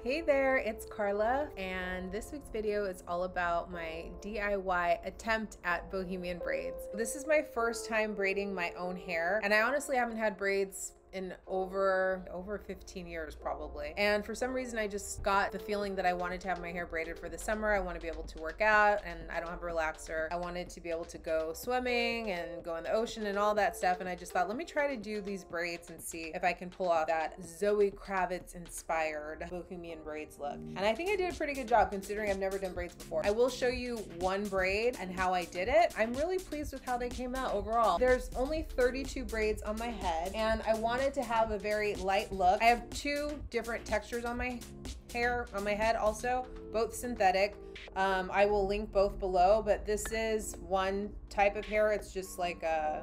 Hey there, it's Carla, and this week's video is all about my DIY attempt at Bohemian braids. This is my first time braiding my own hair, and I honestly haven't had braids in over 15 years probably. And for some reason, I just got the feeling that I wanted to have my hair braided for the summer. I want to be able to work out, and I don't have a relaxer. I wanted to be able to go swimming and go in the ocean and all that stuff. And I just thought, let me try to do these braids and see if I can pull off that Zoe Kravitz inspired Bohemian braids look. And I think I did a pretty good job considering I've never done braids before. I will show you one braid and how I did it. I'm really pleased with how they came out overall. There's only 32 braids on my head, and I wanted to have a very light look. I have two different textures on my hair, on my head also, both synthetic. I will link both below, but this is one type of hair. It's just like a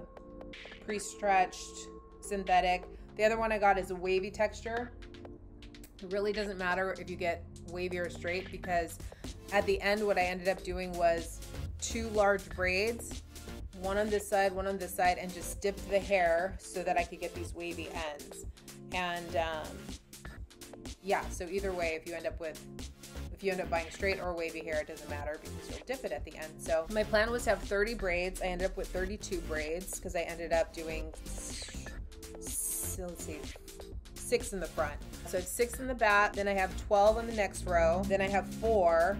pre-stretched synthetic. The other one I got is a wavy texture. It really doesn't matter if you get wavy or straight, because at the end what I ended up doing was two large braids, one on this side, one on this side, and just dipped the hair so that I could get these wavy ends. And yeah, so either way, if you end up buying straight or wavy hair, it doesn't matter because you'll dip it at the end. So my plan was to have 30 braids. I ended up with 32 braids because I ended up doing, let's see, 6 in the front. So it's 6 in the back, then I have 12 on the next row, then I have 4,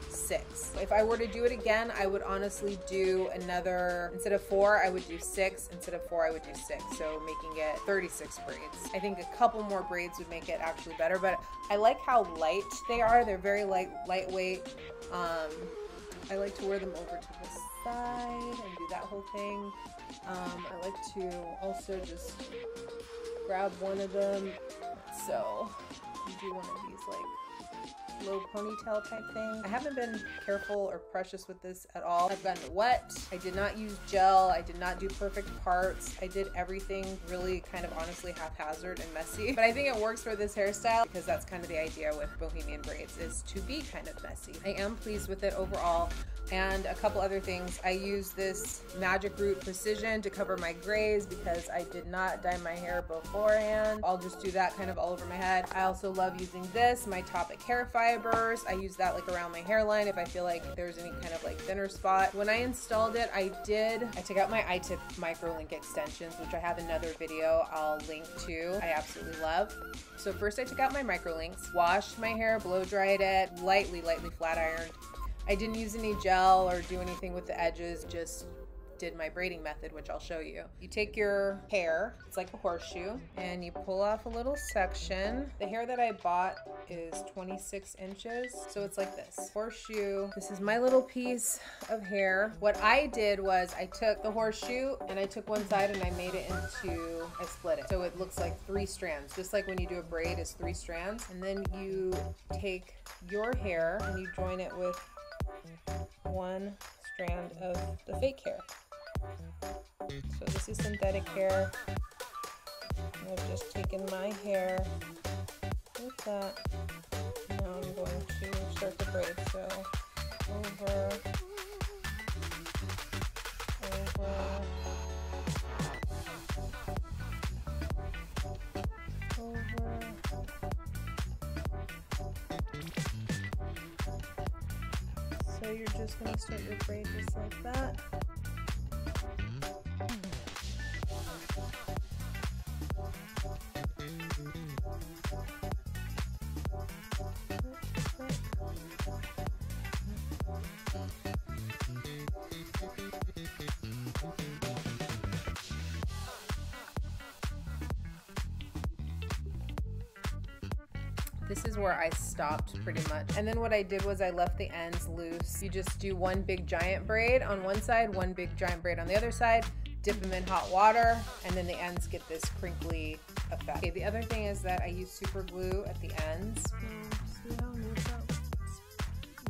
6. If I were to do it again, I would honestly do another, instead of 4, I would do 6. Instead of 4, I would do 6. So making it 36 braids. I think a couple more braids would make it actually better, but I like how light they are. They're very lightweight. I like to wear them over to the side and do that whole thing. I like to also just grab one of them. So you do one of these like low ponytail type thing. I haven't been careful or precious with this at all. I've gotten it wet. I did not use gel. I did not do perfect parts. I did everything really kind of honestly haphazard and messy. But I think it works for this hairstyle because that's kind of the idea with Bohemian braids, is to be kind of messy. I am pleased with it overall. And a couple other things. I use this Magic Root Precision to cover my grays because I did not dye my hair beforehand. I'll just do that kind of all over my head. I also love using this, my Topic hair fibers. I use that like around my hairline if I feel like there's any kind of like thinner spot. When I installed it, I took out my iTip microlink extensions, which I have another video I'll link to. I absolutely love. So first I took out my microlinks, washed my hair, blow dried it, lightly flat ironed. I didn't use any gel or do anything with the edges, just did my braiding method, which I'll show you. You take your hair, it's like a horseshoe, and you pull off a little section. The hair that I bought is 26 inches, so it's like this. Horseshoe, this is my little piece of hair. What I did was I took the horseshoe and I took one side and I made it into, I split it. So it looks like 3 strands, just like when you do a braid, it's 3 strands. And then you take your hair and you join it with one strand of the fake hair. So this is synthetic hair. I've just taken my hair with that. Now I'm going to start the braid. So over, so you're just going to start your braid just like that. This is where I stopped pretty much. And then what I did was I left the ends loose. You just do one big giant braid on one side, one big giant braid on the other side, dip them in hot water, and then the ends get this crinkly effect. Okay, the other thing is that I use super glue at the ends. See how loose that's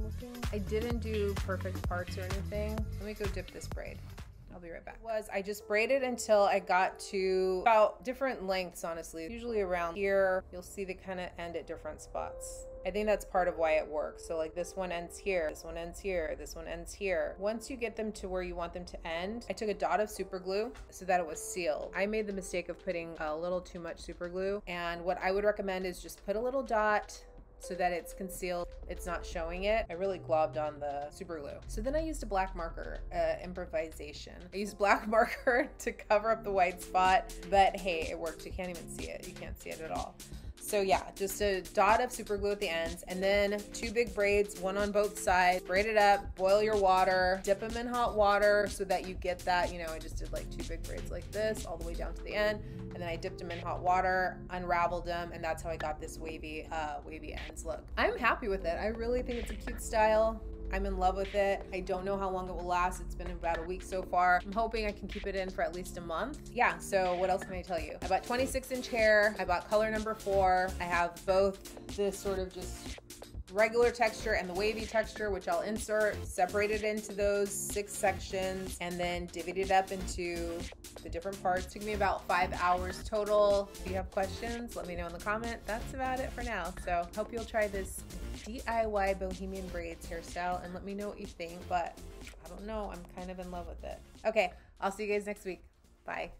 looking? I didn't do perfect parts or anything. Let me go dip this braid. I'll be right back. I just braided until I got to about different lengths, honestly. Usually around here, you'll see they kind of end at different spots. I think that's part of why it works. So like this one ends here, this one ends here, this one ends here. Once you get them to where you want them to end, I took a dot of super glue so that it was sealed. I made the mistake of putting a little too much super glue, and what I would recommend is just put a little dot, so that it's concealed, it's not showing it. I really globbed on the super glue. So then I used a black marker, improvisation. I used black marker to cover up the white spot, but hey, it worked. You can't even see it. You can't see it at all. So yeah, just a dot of super glue at the ends, and then 2 big braids, one on both sides. Braid it up, boil your water, dip them in hot water so that you get that, you know, I just did like 2 big braids like this all the way down to the end, and then I dipped them in hot water, unraveled them, and that's how I got this wavy ends look. I'm happy with it. I really think it's a cute style. I'm in love with it. I don't know how long it will last. It's been about a week so far. I'm hoping I can keep it in for at least a month. Yeah, so what else can I tell you? I bought 26-inch hair. I bought color number 4. I have both this sort of just regular texture and the wavy texture, which I'll insert, separate it into those 6 sections, and then divvied it up into the different parts. It took me about 5 hours total. If you have questions, let me know in the comment. That's about it for now. So hope you'll try this DIY Bohemian Braids hairstyle and let me know what you think, but I don't know, I'm kind of in love with it. Okay, I'll see you guys next week. Bye.